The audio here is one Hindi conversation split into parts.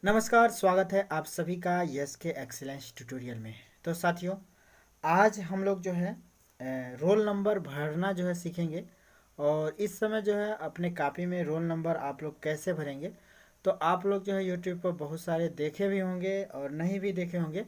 नमस्कार, स्वागत है आप सभी का यस के एक्सीलेंस ट्यूटोरियल में। तो साथियों, आज हम लोग जो है रोल नंबर भरना जो है सीखेंगे। और इस समय जो है अपने कॉपी में रोल नंबर आप लोग कैसे भरेंगे। तो आप लोग जो है यूट्यूब पर बहुत सारे देखे भी होंगे और नहीं भी देखे होंगे।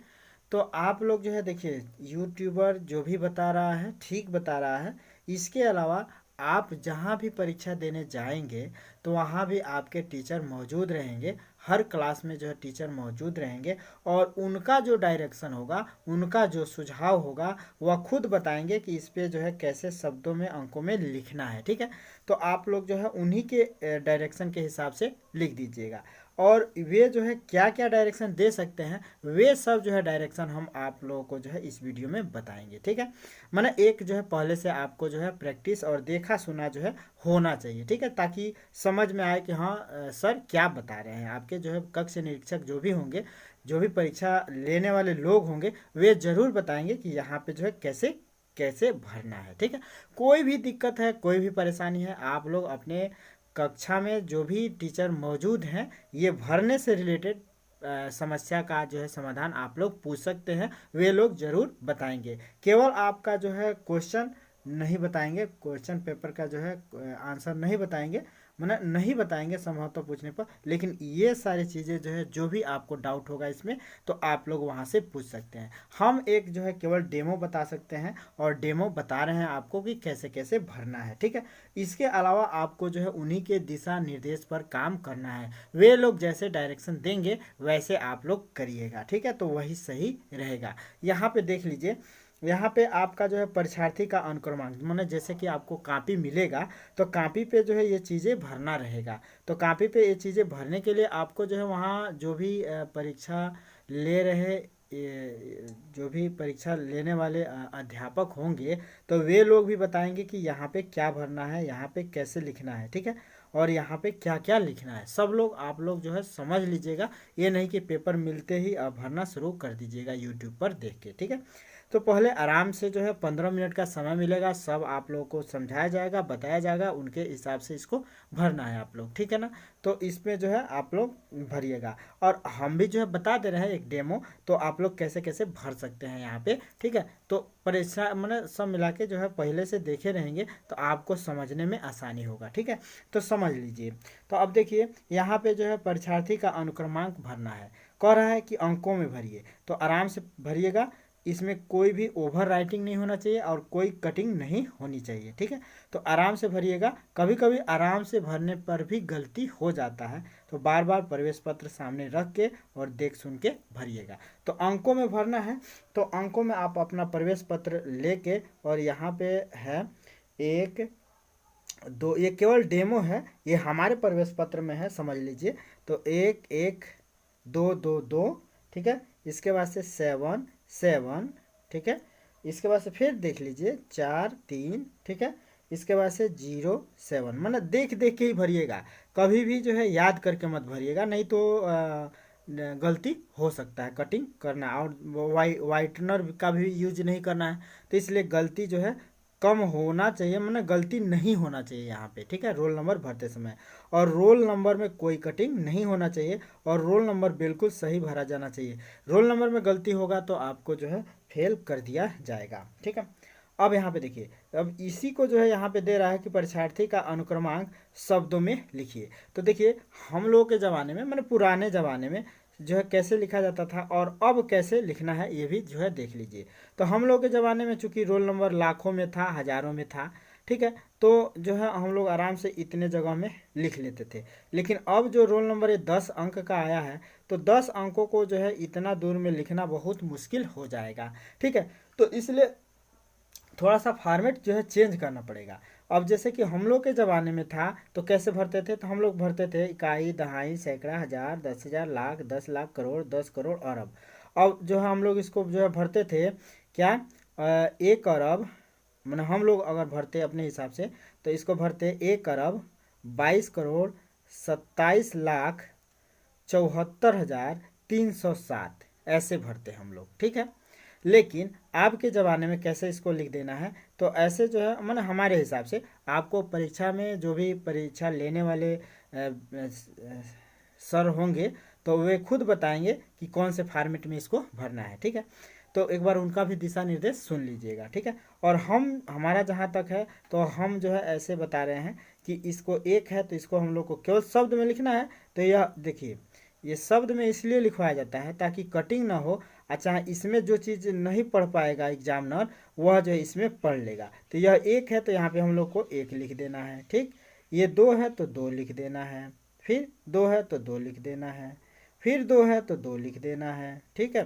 तो आप लोग जो है देखिए, यूट्यूबर जो भी बता रहा है ठीक बता रहा है। इसके अलावा आप जहाँ भी परीक्षा देने जाएंगे तो वहाँ भी आपके टीचर मौजूद रहेंगे। हर क्लास में जो है टीचर मौजूद रहेंगे और उनका जो डायरेक्शन होगा, उनका जो सुझाव होगा, वह खुद बताएंगे कि इस पे जो है कैसे शब्दों में, अंकों में लिखना है। ठीक है, तो आप लोग जो है उन्हीं के डायरेक्शन के हिसाब से लिख दीजिएगा। और वे जो है क्या क्या डायरेक्शन दे सकते हैं, वे सब जो है डायरेक्शन हम आप लोगों को जो है इस वीडियो में बताएंगे। ठीक है, मैंने एक जो है पहले से आपको जो है प्रैक्टिस और देखा सुना जो है होना चाहिए। ठीक है, ताकि समझ में आए कि हाँ सर क्या बता रहे हैं। आपके जो है कक्ष निरीक्षक जो भी होंगे, जो भी परीक्षा लेने वाले लोग होंगे, वे जरूर बताएंगे कि यहाँ पे जो है कैसे कैसे भरना है। ठीक है, कोई भी दिक्कत है, कोई भी परेशानी है, आप लोग अपने कक्षा में जो भी टीचर मौजूद हैं, ये भरने से रिलेटेड समस्या का जो है समाधान आप लोग पूछ सकते हैं। वे लोग जरूर बताएंगे। केवल आपका जो है क्वेश्चन नहीं बताएंगे, क्वेश्चन पेपर का जो है आंसर नहीं बताएंगे, मतलब नहीं बताएंगे संभवतः पूछने पर। लेकिन ये सारी चीज़ें जो है, जो भी आपको डाउट होगा इसमें, तो आप लोग वहाँ से पूछ सकते हैं। हम एक जो है केवल डेमो बता सकते हैं और डेमो बता रहे हैं आपको कि कैसे कैसे भरना है। ठीक है, इसके अलावा आपको जो है उन्हीं के दिशा निर्देश पर काम करना है। वे लोग जैसे डायरेक्शन देंगे वैसे आप लोग करिएगा। ठीक है, तो वही सही रहेगा। यहाँ पे देख लीजिए, यहाँ पे आपका जो है परीक्षार्थी का अनुक्रमांक, माने जैसे कि आपको कॉपी मिलेगा तो कॉपी पे जो है ये चीज़ें भरना रहेगा। तो कॉपी पे ये चीज़ें भरने के लिए आपको जो है वहाँ जो भी परीक्षा ले रहे जो भी परीक्षा लेने वाले अध्यापक होंगे, तो वे लोग भी बताएंगे कि यहाँ पे क्या भरना है, यहाँ पे कैसे लिखना है। ठीक है, और यहाँ पे क्या क्या लिखना है, सब लोग आप लोग जो है समझ लीजिएगा। ये नहीं कि पेपर मिलते ही आप भरना शुरू कर दीजिएगा यूट्यूब पर देख के। ठीक है, तो पहले आराम से जो है 15 मिनट का समय मिलेगा, सब आप लोगों को समझाया जाएगा, बताया जाएगा, उनके हिसाब से इसको भरना है आप लोग। ठीक है ना, तो इसमें जो है आप लोग भरिएगा। और हम भी जो है बता दे रहे हैं एक डेमो, तो आप लोग कैसे कैसे भर सकते हैं यहाँ पे। ठीक है, तो परीक्षा मैंने सब मिला के जो है पहले से देखे रहेंगे तो आपको समझने में आसानी होगा। ठीक है, तो समझ लीजिए। तो अब देखिए, यहाँ पे जो है परीक्षार्थी का अनुक्रमांक भरना है, कह रहा है कि अंकों में भरिए, तो आराम से भरिएगा। इसमें कोई भी ओवर राइटिंग नहीं होना चाहिए और कोई कटिंग नहीं होनी चाहिए। ठीक है, तो आराम से भरिएगा। कभी कभी आराम से भरने पर भी गलती हो जाता है, तो बार बार प्रवेश पत्र सामने रख के और देख सुन के भरिएगा। तो अंकों में भरना है, तो अंकों में आप अपना प्रवेश पत्र लेके, और यहाँ पे है 1 2, ये केवल डेमो है, ये हमारे प्रवेश पत्र में है, समझ लीजिए। तो 1 1 2 2 2, ठीक है, इसके बाद से 7 7, ठीक है, इसके बाद से फिर देख लीजिए 4 3, ठीक है, इसके बाद से 0 7, मतलब देख देख के ही भरिएगा। कभी भी जो है याद करके मत भरिएगा, नहीं तो गलती हो सकता है कटिंग करना। और वाइटनर का भी यूज नहीं करना है, तो इसलिए गलती जो है कम होना चाहिए, मतलब गलती नहीं होना चाहिए यहाँ पे। ठीक है, रोल नंबर भरते समय। और रोल नंबर में कोई कटिंग नहीं होना चाहिए और रोल नंबर बिल्कुल सही भरा जाना चाहिए। रोल नंबर में गलती होगा तो आपको जो है फेल कर दिया जाएगा। ठीक है, अब यहाँ पे देखिए, अब इसी को जो है यहाँ पे दे रहा है कि परीक्षार्थी का अनुक्रमांक शब्दों में लिखिए। तो देखिए, हम लोगों के ज़माने में, मैंने पुराने ज़माने में जो है कैसे लिखा जाता था और अब कैसे लिखना है, ये भी जो है देख लीजिए। तो हम लोग के ज़माने में चूंकि रोल नंबर लाखों में था, हज़ारों में था, ठीक है, तो जो है हम लोग आराम से इतने जगह में लिख लेते थे। लेकिन अब जो रोल नंबर ये 10 अंक का आया है, तो 10 अंकों को जो है इतना दूर में लिखना बहुत मुश्किल हो जाएगा। ठीक है, तो इसलिए थोड़ा सा फॉर्मेट जो है चेंज करना पड़ेगा। अब जैसे कि हम लोग के ज़माने में था तो कैसे भरते थे, तो हम लोग भरते थे इकाई, दहाई, सैकड़ा, हज़ार, 10,000, लाख, 10 लाख, करोड़, 10 करोड़, अरब। अब जो है हम लोग इसको जो है भरते थे क्या, 1 अरब, मैंने हम लोग अगर भरते अपने हिसाब से, तो इसको भरते 1 अरब 22 करोड़ 27,74,307, ऐसे भरते हम लोग। ठीक है, लेकिन आपके ज़माने में कैसे इसको लिख देना है, तो ऐसे जो है मैंने हमारे हिसाब से आपको परीक्षा में जो भी परीक्षा लेने वाले सर होंगे, तो वे खुद बताएंगे कि कौन से फॉर्मेट में इसको भरना है। ठीक है, तो एक बार उनका भी दिशा निर्देश सुन लीजिएगा। ठीक है, और हमारा जहाँ तक है तो हम जो है ऐसे बता रहे हैं कि इसको एक है तो इसको हम लोग को केवल शब्द में लिखना है। तो यह देखिए, ये शब्द में इसलिए लिखवाया जाता है ताकि कटिंग ना हो। अच्छा, इसमें जो चीज़ नहीं पढ़ पाएगा एग्जामिनर वह जो है इसमें पढ़ लेगा। तो यह एक है तो यहाँ पे हम लोग को एक लिख देना है। ठीक, ये दो है तो दो लिख देना है, फिर दो है तो दो लिख देना है, फिर दो है तो दो लिख देना है। ठीक है,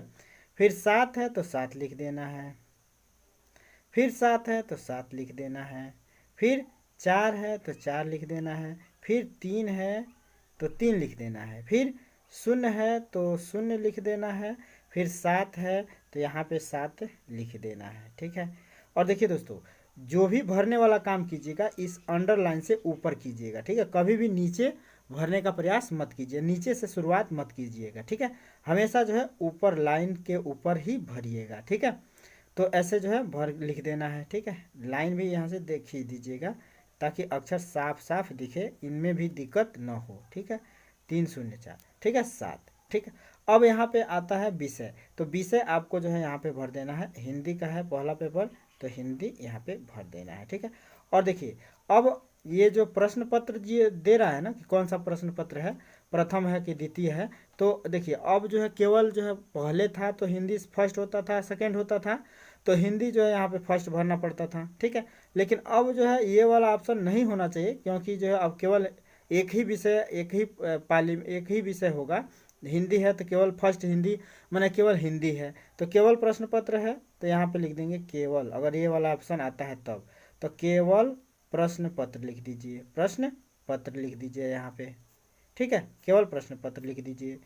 फिर सात है तो सात लिख देना है, फिर सात है तो सात लिख देना है, फिर चार है तो चार लिख देना है, फिर तीन है तो तीन लिख देना है, फिर शून्य है तो शून्य लिख देना है, फिर सात है तो यहाँ पे सात लिख देना है। ठीक है, और देखिए दोस्तों, जो भी भरने वाला काम कीजिएगा इस अंडरलाइन से ऊपर कीजिएगा। ठीक है, कभी भी नीचे भरने का प्रयास मत कीजिए, नीचे से शुरुआत मत कीजिएगा। ठीक है, हमेशा जो है ऊपर लाइन के ऊपर ही भरिएगा। ठीक है, तो ऐसे जो है भर लिख देना है। ठीक है, लाइन भी यहाँ से देख ही दीजिएगा ताकि अक्षर साफ साफ दिखे, इनमें भी दिक्कत न हो। ठीक है, 304। ठीक है, 7। ठीक है, अब यहाँ पे आता है विषय। तो विषय आपको जो है यहाँ पे भर देना है। हिंदी का है पहला पेपर तो हिंदी यहाँ पे भर देना है। ठीक है, और देखिए अब ये जो प्रश्न पत्र जी दे रहा है ना कि कौन सा प्रश्न पत्र है, प्रथम है कि द्वितीय है। तो देखिए अब जो है केवल जो है पहले था तो हिंदी फर्स्ट होता था, सेकंड होता था, तो हिंदी जो है यहाँ पे फर्स्ट भरना पड़ता था। ठीक है, लेकिन अब जो है ये वाला ऑप्शन नहीं होना चाहिए, क्योंकि जो है अब केवल एक ही विषय, एक ही पाली, एक ही विषय होगा। हिंदी है तो केवल फर्स्ट हिंदी, माने केवल हिंदी है तो केवल प्रश्न पत्र है तो यहाँ पे लिख देंगे केवल। अगर ये वाला ऑप्शन आता है तब तो केवल प्रश्न पत्र लिख दीजिए, प्रश्न पत्र लिख दीजिए यहाँ पे। ठीक है, केवल प्रश्न पत्र लिख दीजिए।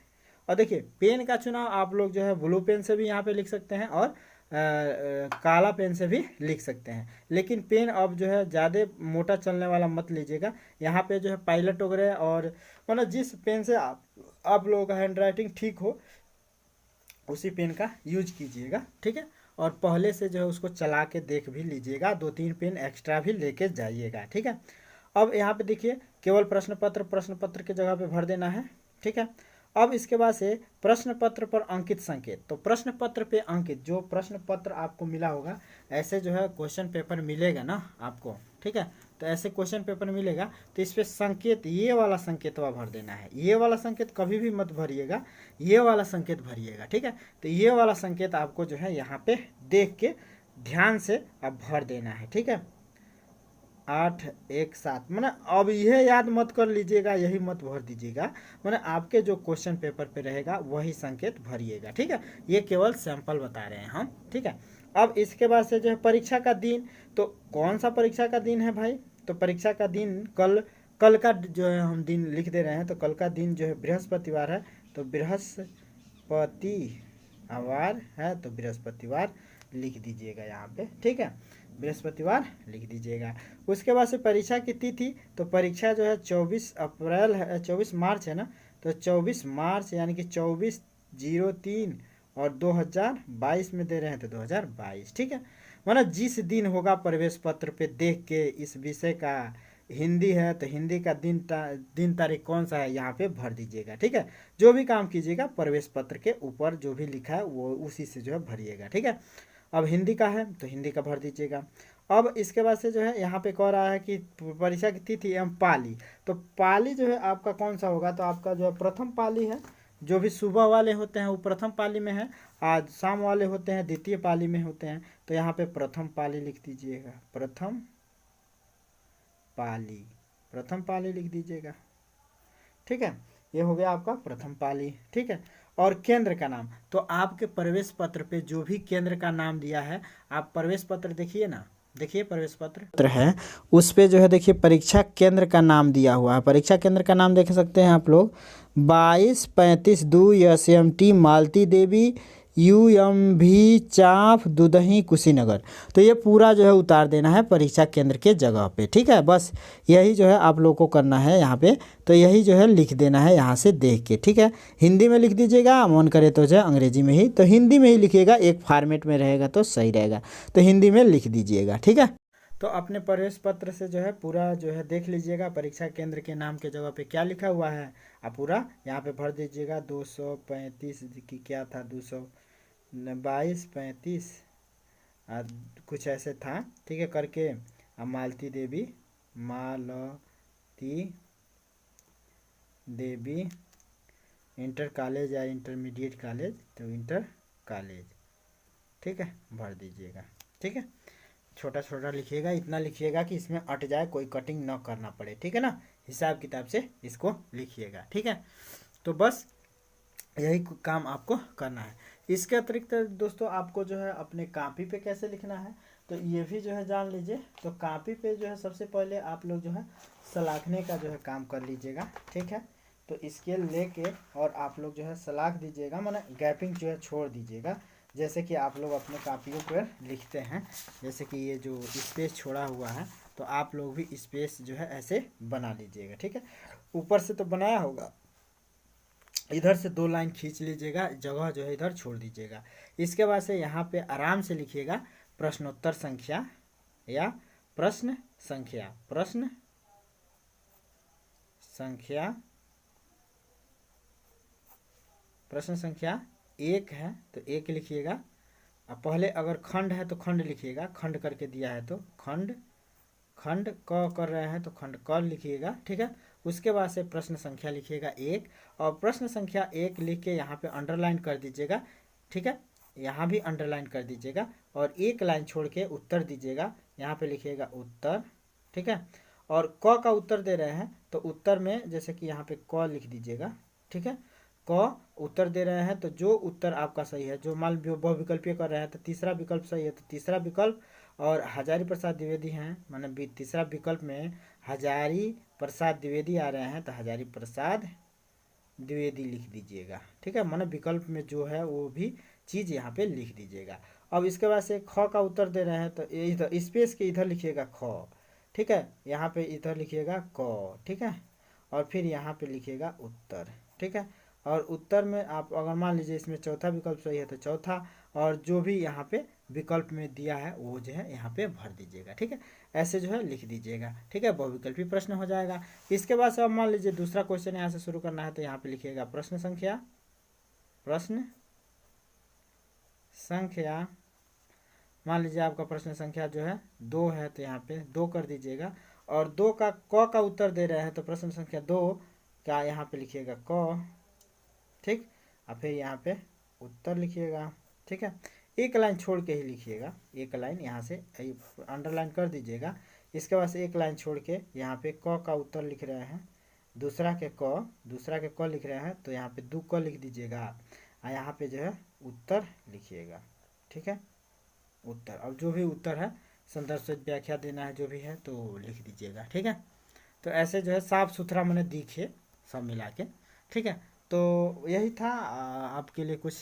और देखिए पेन का चुनाव आप लोग जो है ब्लू पेन से भी यहाँ पे लिख सकते हैं और काला पेन से भी लिख सकते हैं, लेकिन पेन अब जो है ज़्यादा मोटा चलने वाला मत लीजिएगा। यहाँ पे जो है पायलट वगैरह और मतलब जिस पेन से आप लोगों का हैंड राइटिंग ठीक हो उसी पेन का यूज कीजिएगा। ठीक है, और पहले से जो है उसको चला के देख भी लीजिएगा, 2-3 पेन एक्स्ट्रा भी लेके जाइएगा। ठीक है, अब यहाँ पे देखिए केवल प्रश्न पत्र के जगह पे भर देना है। ठीक है, अब इसके बाद से प्रश्न पत्र पर अंकित संकेत। तो प्रश्न पत्र पे अंकित, जो प्रश्न पत्र आपको मिला होगा, ऐसे जो है क्वेश्चन पेपर मिलेगा ना आपको। ठीक है, तो ऐसे क्वेश्चन पेपर मिलेगा तो इस पे संकेत, ये वाला संकेत भर देना है। ये वाला संकेत कभी भी मत भरिएगा, ये वाला संकेत भरिएगा। ठीक है, तो ये वाला संकेत आपको जो है यहाँ पे देख के ध्यान से अब भर देना है। ठीक है, 8 1 7, मैंने अब यह याद मत कर लीजिएगा, यही मत भर दीजिएगा, मैंने आपके जो क्वेश्चन पेपर पे रहेगा वही संकेत भरिएगा। ठीक है, ये केवल सैंपल बता रहे हैं हम। ठीक है, अब इसके बाद से जो है परीक्षा का दिन। तो कौन सा परीक्षा का दिन है भाई, तो परीक्षा का दिन कल का जो है हम दिन लिख दे रहे हैं। तो कल का दिन जो है बृहस्पतिवार है, तो बृहस्पतिवार है तो बृहस्पतिवार लिख दीजिएगा यहाँ पे। ठीक है, बृहस्पतिवार लिख दीजिएगा। उसके बाद से परीक्षा की तिथि, तो परीक्षा जो है 24 अप्रैल है, 24 मार्च है ना, तो 24 मार्च यानी कि 24/03 और 2022 में दे रहे हैं तो 2022। ठीक है, मतलब जिस दिन होगा प्रवेश पत्र पे देख के इस विषय का, हिंदी है तो हिंदी का दिन तारीख कौन सा है यहाँ पे भर दीजिएगा। ठीक है, जो भी काम कीजिएगा प्रवेश पत्र के ऊपर जो भी लिखा है वो उसी से जो है भरिएगा। ठीक है, अब हिंदी का है तो हिंदी का भर दीजिएगा। अब इसके बाद से जो है यहाँ पे कह रहा है कि परीक्षा की तिथि एवं पाली। तो पाली जो है आपका कौन सा होगा, तो आपका जो है प्रथम पाली है। जो भी सुबह वाले होते हैं वो प्रथम पाली में है, आज शाम वाले होते हैं द्वितीय पाली में होते हैं। तो यहाँ पे प्रथम पाली लिख दीजिएगा, प्रथम पाली लिख दीजिएगा। ठीक है, ये हो गया आपका प्रथम पाली। ठीक है, और केंद्र का नाम, तो आपके प्रवेश पत्र पे जो भी केंद्र का नाम दिया है, आप प्रवेश पत्र देखिए ना, देखिए प्रवेश पत्र है उस पे जो है देखिए परीक्षा केंद्र का नाम दिया हुआ है। परीक्षा केंद्र का नाम देख सकते हैं आप लोग, 22-35 SMT Malti Devi UMV chaff Dudhahi Kushinagar. तो ये पूरा जो है उतार देना है परीक्षा केंद्र के जगह पे। ठीक है, बस यही जो है आप लोग को करना है यहाँ पे। तो यही जो है लिख देना है यहाँ से देख के। ठीक है, हिंदी में लिख दीजिएगा, मन करे तो जो है अंग्रेजी में ही, तो हिंदी में ही लिखिएगा, एक फॉर्मेट में रहेगा तो सही रहेगा, तो हिंदी में लिख दीजिएगा। ठीक है, तो अपने प्रवेश पत्र से जो है पूरा जो है देख लीजिएगा, परीक्षा केंद्र के नाम के जगह पे क्या लिखा हुआ है आप पूरा यहाँ पे भर दीजिएगा। 235 की क्या था, 222 35 कुछ ऐसे था, ठीक है करके। अब मालती देवी इंटर कॉलेज या इंटरमीडिएट कॉलेज, तो इंटर कॉलेज, ठीक है भर दीजिएगा। ठीक है, छोटा छोटा लिखिएगा, इतना लिखिएगा कि इसमें अट जाए, कोई कटिंग न करना पड़े, ठीक है ना, हिसाब किताब से इसको लिखिएगा। ठीक है, तो बस यही काम आपको करना है। इसके अतिरिक्त दोस्तों आपको जो है अपने कॉपी पे कैसे लिखना है तो ये भी जो है जान लीजिए। तो कॉपी पे जो है सबसे पहले आप लोग जो है सलाखने का जो है काम कर लीजिएगा। ठीक है, तो स्केल लेके और आप लोग जो है सलाख दीजिएगा, माने गैपिंग जो है छोड़ दीजिएगा। जैसे कि आप लोग अपने कापियों पर लिखते हैं, जैसे कि ये जो स्पेस छोड़ा हुआ है तो आप लोग भी स्पेस जो है ऐसे बना लीजिएगा। ठीक है, ऊपर से तो बनाया होगा, इधर से 2 लाइन खींच लीजिएगा, जगह जो है इधर छोड़ दीजिएगा। इसके बाद से यहाँ पे आराम से लिखिएगा प्रश्नोत्तर संख्या या प्रश्न संख्या, प्रश्न संख्या, प्रश्न संख्या 1 है तो 1 लिखिएगा। अब पहले अगर खंड है तो खंड लिखिएगा, खंड करके दिया है तो खंड, खंड क कर रहे हैं तो खंड क लिखिएगा। ठीक है, उसके बाद से प्रश्न संख्या लिखिएगा 1 और प्रश्न संख्या 1 लिख के यहाँ पे अंडरलाइन कर दीजिएगा। ठीक है, यहाँ भी अंडरलाइन कर दीजिएगा और 1 लाइन छोड़ के उत्तर दीजिएगा, यहाँ पे लिखिएगा उत्तर। ठीक है, और क का उत्तर दे रहे हैं तो उत्तर में जैसे कि यहाँ पे क लिख दीजिएगा। ठीक है, क उत्तर दे रहे हैं तो जो उत्तर आपका सही है, जो मान बहुविकल्पीय कर रहे हैं तो तीसरा विकल्प सही है तो तीसरा विकल्प, और हजारी प्रसाद द्विवेदी हैं माने तीसरा विकल्प में हजारी प्रसाद द्विवेदी आ रहे हैं तो हजारी प्रसाद द्विवेदी लिख दीजिएगा। ठीक है, माने विकल्प में जो है वो भी चीज़ यहाँ पे लिख दीजिएगा। अब इसके बाद से ख का उत्तर दे रहे हैं तो इधर स्पेस के इधर लिखिएगा ख। ठीक है, यहाँ पे इधर लिखिएगा क। ठीक है, और फिर यहाँ पे लिखिएगा उत्तर। ठीक है, और उत्तर में आप अगर मान लीजिए इसमें चौथा विकल्प सही है तो चौथा, और जो भी यहाँ पे विकल्प में दिया है वो जो है यहाँ पे भर दीजिएगा। ठीक है, ऐसे जो है लिख दीजिएगा। ठीक है, बहुविकल्पी प्रश्न हो जाएगा। इसके बाद से अब मान लीजिए दूसरा क्वेश्चन यहाँ से शुरू करना है तो यहाँ पे लिखिएगा प्रश्न संख्या, प्रश्न संख्या, मान लीजिए आपका प्रश्न संख्या जो है 2 है तो यहाँ पे 2 कर दीजिएगा, और 2 का क का उत्तर दे रहे हैं तो प्रश्न संख्या 2 का यहाँ पे लिखिएगा क। ठीक, और फिर यहाँ पे उत्तर लिखिएगा। ठीक है, 1 लाइन छोड़ के ही लिखिएगा, 1 लाइन यहाँ से अंडरलाइन कर दीजिएगा। इसके बाद से 1 लाइन छोड़ के यहाँ पे क का उत्तर लिख रहे हैं, दूसरा के क लिख रहे हैं तो यहाँ पे 2 क लिख दीजिएगा और यहाँ पे जो है उत्तर लिखिएगा। ठीक है, उत्तर, अब जो भी उत्तर है संदर्भ से व्याख्या देना है जो भी है तो लिख दीजिएगा। ठीक है, तो ऐसे जो है साफ सुथरा मैंने दिखे सब मिला के। ठीक है, तो यही था आपके लिए कुछ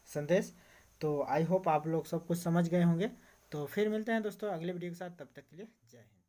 संदेश। तो आई होप आप लोग सब कुछ समझ गए होंगे। तो फिर मिलते हैं दोस्तों अगले वीडियो के साथ, तब तक के लिए जय हिंद।